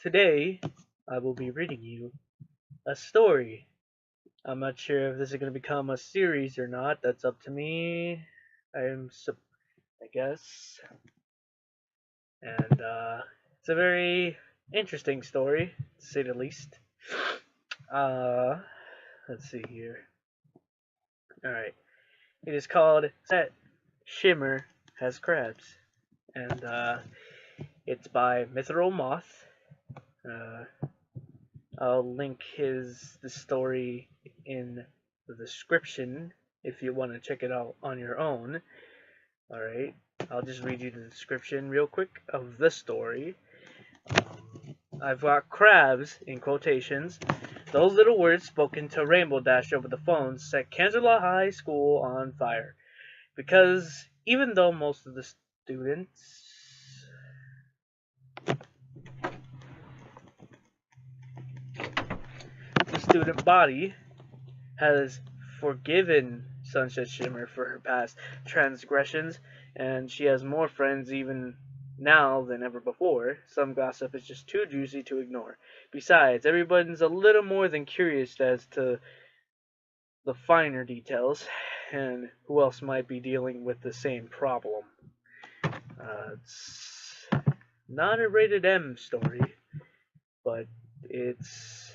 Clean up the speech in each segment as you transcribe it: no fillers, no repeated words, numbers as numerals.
Today, I will be reading you a story. I'm not sure if this is going to become a series or not. That's up to me. I guess. And it's a very interesting story, to say the least. Uh, let's see here. Alright. It is called Shimmer Has Crabs. And it's by MythrilMoth. I'll link the story in the description if you want to check it out on your own. Alright, I'll just read you the description real quick of the story. I've got crabs in quotations. Those little words spoken to Rainbow Dash over the phone set Kansas High School on fire. Because even though most of the student body has forgiven Sunset Shimmer for her past transgressions, and she has more friends even now than ever before. Some gossip is just too juicy to ignore. Besides, everybody's a little more than curious as to the finer details and who else might be dealing with the same problem. It's not a rated M story, but it's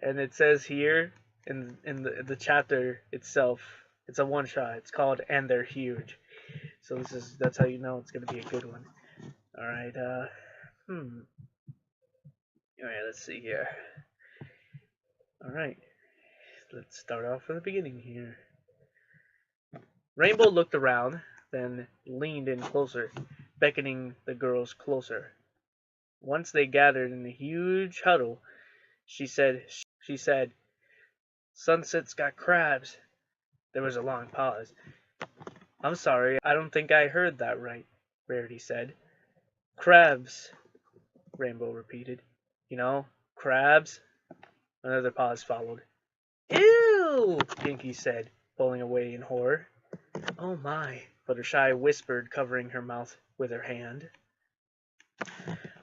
and it says here in the chapter itself, it's a one shot. It's called "And They're Huge," so that's how you know it's gonna be a good one. All right, all right, let's see here. All right, let's start off from the beginning here. Rainbow looked around, then leaned in closer, beckoning the girls closer. Once they gathered in a huge huddle, she said, "Sunset's got crabs." There was a long pause. "I'm sorry, I don't think I heard that right," Rarity said. "Crabs," Rainbow repeated. "You know, crabs." Another pause followed. "Ew," Pinky said, pulling away in horror. "Oh my," Fluttershy whispered, covering her mouth with her hand.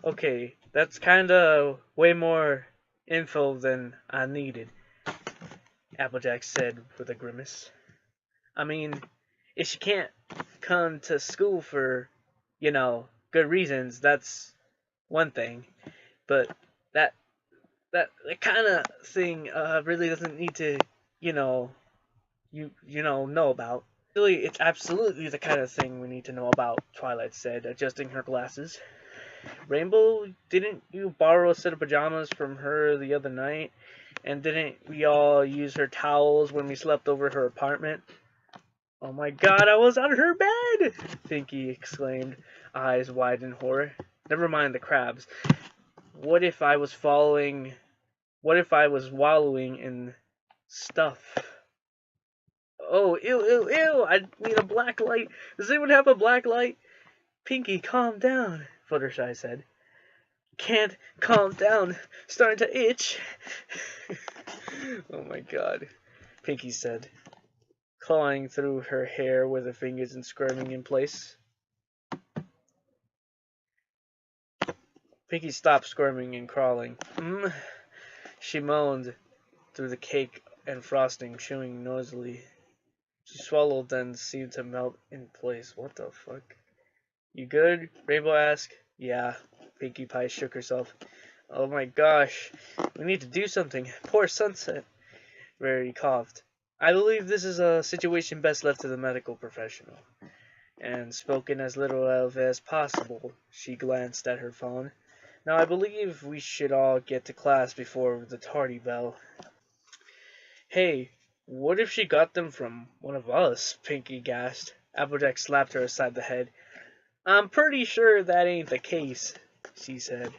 "Okay, that's kinda way more info than I needed," Applejack said with a grimace. "I mean, if she can't come to school for, good reasons, that's one thing. But that kind of thing really doesn't need to, know about. Really, it's absolutely the kind of thing we need to know about," Twilight said, adjusting her glasses. "Rainbow, didn't you borrow a set of pajamas from her the other night? And didn't we all use her towels when we slept over her apartment?" "Oh my god, I was on her bed!" Pinky exclaimed, eyes wide in horror. "Never mind the crabs. What if I was wallowing in stuff?" "Oh, ew, ew, ew! I need a black light. Does anyone have a black light?" "Pinky, calm down," Fluttershy said. "Can't calm down. Starting to itch." "Oh my god," Pinky said, clawing through her hair with her fingers and squirming in place. Pinky stopped squirming and crawling. She moaned through the cake and frosting, chewing noisily. She swallowed, then seemed to melt in place. What the fuck? "You good?" Rainbow asked. "Yeah." Pinkie Pie shook herself. "Oh my gosh. We need to do something. Poor Sunset." Rarity coughed. "I believe this is a situation best left to the medical professional." And spoken as little of as possible, she glanced at her phone. "Now I believe we should all get to class before the tardy bell." "Hey, what if she got them from one of us?" Pinky gasped. Applejack slapped her aside the head. "I'm pretty sure that ain't the case," she said.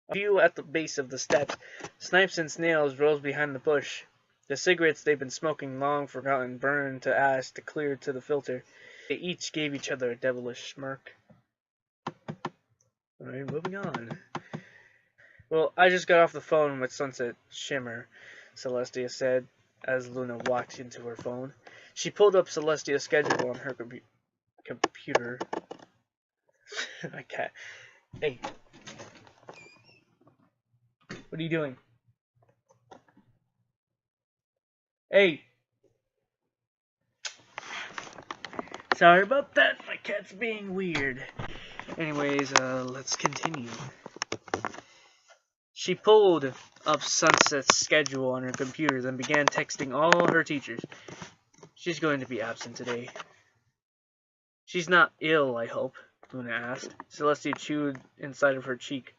A few at the base of the steps, Snipes and Snails rose behind the bush. The cigarettes they'd been smoking long forgotten burned to ash to clear to the filter. They each gave each other a devilish smirk. Alright, moving on. "Well, I just got off the phone with Sunset Shimmer," Celestia said as Luna walked into her phone. She pulled up Celestia's schedule on her computer. Hey. What are you doing? Hey. Sorry about that. My cat's being weird. Anyways, let's continue. She pulled up Sunset's schedule on her computer, then began texting all her teachers. She's going to be absent today. She's not ill, I hope, Luna asked. Celestia chewed inside of her cheek.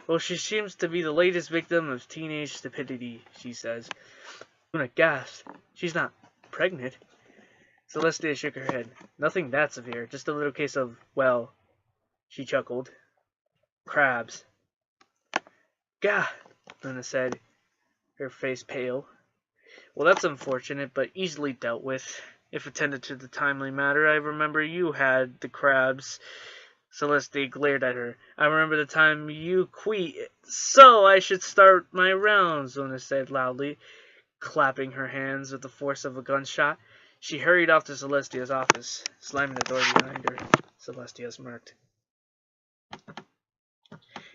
Well, she seems to be the latest victim of teenage stupidity, she says. Luna gasped. She's not pregnant. Celestia shook her head. Nothing that severe, just a little case of, well, she chuckled. Crabs. Gah, Luna said, her face pale. Well, that's unfortunate, but easily dealt with. If attended to the timely matter, I remember you had the crabs. Celestia glared at her. I remember the time you quit. So I should start my rounds, Luna said loudly, clapping her hands with the force of a gunshot. She hurried off to Celestia's office, slamming the door behind her. Celestia smirked.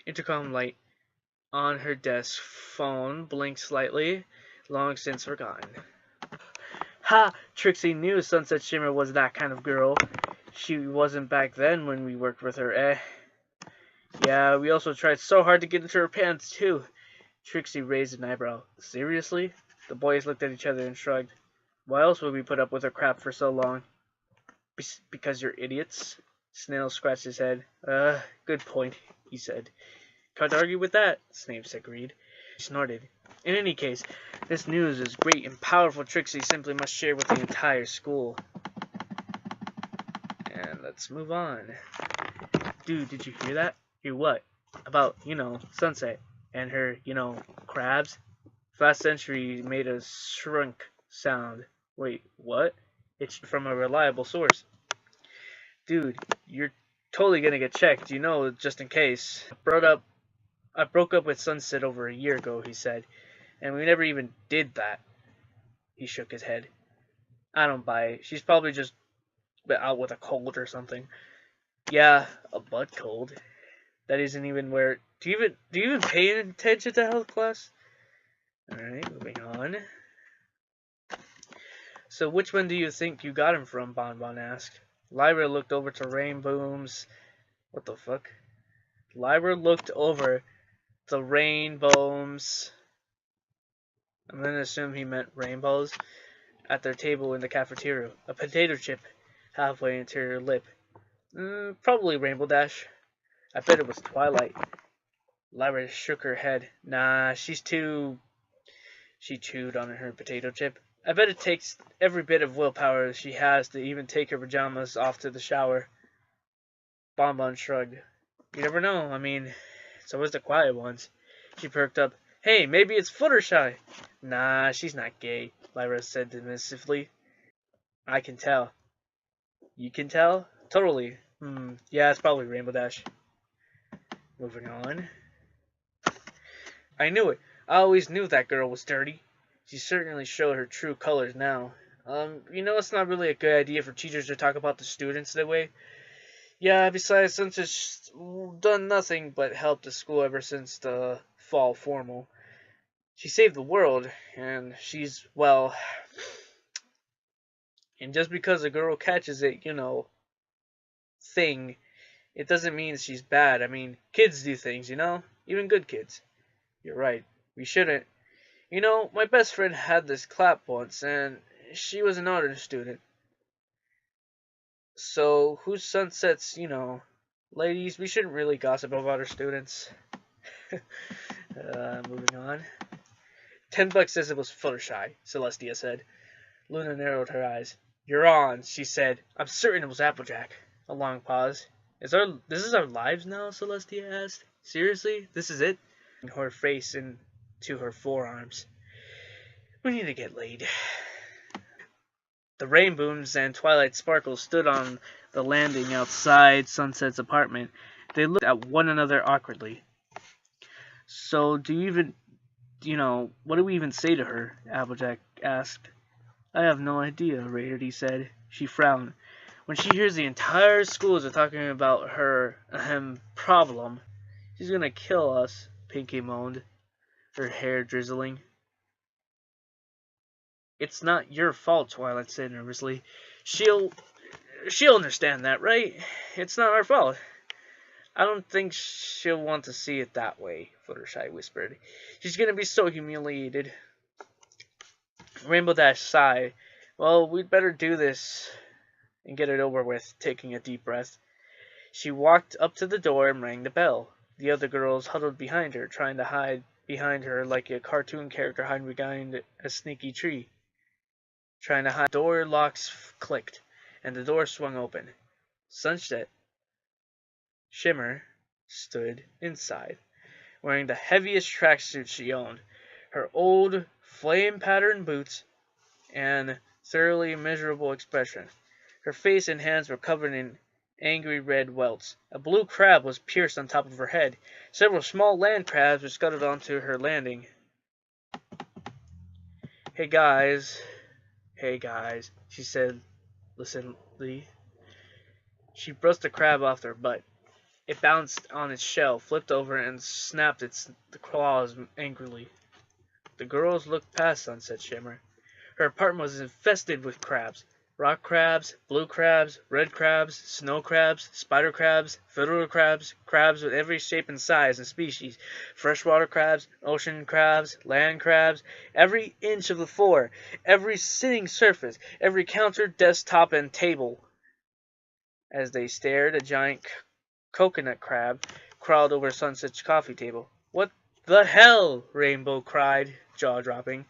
Intercom light on her desk phone blinked slightly, long since forgotten. Ha! Trixie knew Sunset Shimmer was that kind of girl. She wasn't back then when we worked with her, eh? Yeah, we also tried so hard to get into her pants, too. Trixie raised an eyebrow. Seriously? The boys looked at each other and shrugged. Why else would we put up with her crap for so long? Because you're idiots? Snail scratched his head. Good point, he said. Can't argue with that, Snapes agreed. He snorted. In any case, this news is great and powerful. Trixie simply must share with the entire school. And let's move on. Dude, did you hear that? Hear what? About, Sunset and her, crabs? Last century made a shrunk sound. Wait, what? It's from a reliable source. Dude, you're totally gonna get checked, just in case. I broke up with Sunset over a year ago, he said, and we never even did that. He shook his head. I don't buy it. She's probably just out with a cold or something. Yeah, a butt cold. That isn't even where... Do you even pay attention to health class? Alright, moving on. So which one do you think you got him from? Bonbon asked. Lyra looked over to Rainbow's... What the fuck? Lyra looked over the rainbows. I'm gonna assume he meant rainbows. At their table in the cafeteria. A potato chip halfway into her lip. Probably Rainbow Dash. I bet it was Twilight. Lyra shook her head. Nah, she's too... She chewed on her potato chip. I bet it takes every bit of willpower she has to even take her pajamas off to the shower. Bonbon shrugged. You never know. I mean, it's always the quiet ones. She perked up. Hey, maybe it's Fluttershy. Nah, she's not gay, Lyra said dismissively. I can tell. You can tell? Totally. Yeah, it's probably Rainbow Dash. Moving on. I knew it. I always knew that girl was dirty. She certainly showed her true colors now. It's not really a good idea for teachers to talk about the students that way. Yeah, besides, since it's done nothing but help the school ever since the fall formal. She saved the world, and she's, well... And just because a girl catches it, thing, it doesn't mean she's bad. I mean, kids do things, even good kids. You're right. We shouldn't. My best friend had this clap once, and she was an honor student. So, who's Sunset's, ladies, we shouldn't really gossip about our students. Moving on. $10 says it was Fluttershy, Celestia said. Luna narrowed her eyes. You're on, she said. I'm certain it was Applejack. A long pause. This is our lives now? Celestia asked. Seriously? This is it? Her face into her forearms. We need to get laid. The Rainbows and Twilight Sparkle stood on the landing outside Sunset's apartment. They looked at one another awkwardly. So, what do we even say to her? Applejack asked. I have no idea, Rarity said. She frowned. When she hears the entire schools are talking about her problem, She's gonna kill us, Pinky moaned, her hair drizzling. It's not your fault, Twilight said nervously. She'll understand that, right? It's not our fault. I don't think she'll want to see it that way, Fluttershy whispered. She's gonna be so humiliated. Rainbow Dash sighed. Well, we'd better do this and get it over with, taking a deep breath. She walked up to the door and rang the bell. The other girls huddled behind her, trying to hide behind her like a cartoon character hiding behind a sneaky tree. Trying to hide. Door locks clicked, and the door swung open. Sunset Shimmer stood inside, wearing the heaviest tracksuit she owned, her old flame-patterned boots, and thoroughly miserable expression. Her face and hands were covered in angry red welts. A blue crab was pierced on top of her head. Several small land crabs were scuttled onto her landing. Hey guys, she said listeningly. She brushed the crab off her butt. It bounced on its shell, flipped over, and snapped the claws angrily. The girls looked past Sunset Shimmer. Her apartment was infested with crabs. Rock crabs, blue crabs, red crabs, snow crabs, spider crabs, fiddler crabs, crabs with every shape and size and species, freshwater crabs, ocean crabs, land crabs, every inch of the floor, every sitting surface, every counter, desktop, and table. As they stared, a giant coconut crab crawled over Sunset's coffee table. What the hell? Rainbow cried, jaw-dropping.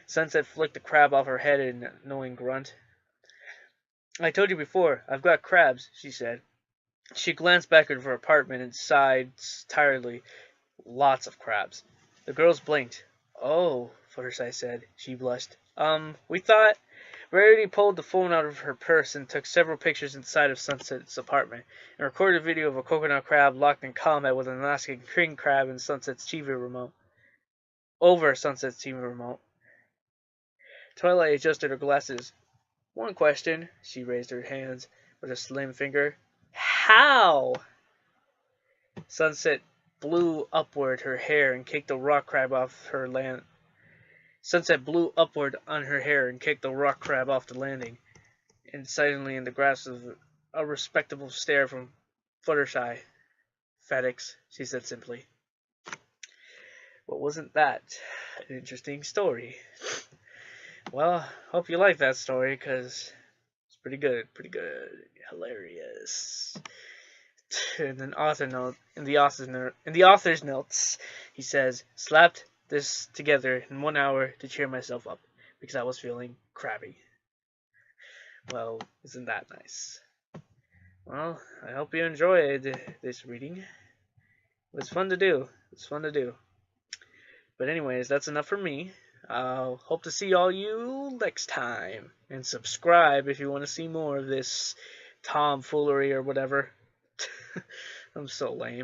Sunset flicked the crab off her head in an annoying grunt. I told you before, I've got crabs, she said. She glanced back at her apartment and sighed tiredly. Lots of crabs. The girls blinked. Oh, Fluttershy said. She blushed. We thought... Rarity pulled the phone out of her purse and took several pictures inside of Sunset's apartment, and recorded a video of a coconut crab locked in combat with an Alaskan king crab in Sunset's TV remote. Over Sunset's TV remote. Twilight adjusted her glasses. One question. She raised her hands with a slim finger. How? Sunset blew upward her hair and kicked the rock crab off her land. Sunset blew upward on her hair and kicked the rock crab off the landing, and silently in the grasp of a respectable stare from Fluttershy. FedEx, she said simply. Well, wasn't that an interesting story? Well, hope you like that story, because it's pretty good, hilarious. And an author note, in the author's notes, he says, slapped this together in 1 hour to cheer myself up, because I was feeling crabby. Well, isn't that nice? Well, I hope you enjoyed this reading. It was fun to do. But anyways, that's enough for me. I'll hope to see all you next time. And subscribe if you want to see more of this tomfoolery or whatever. I'm so lame.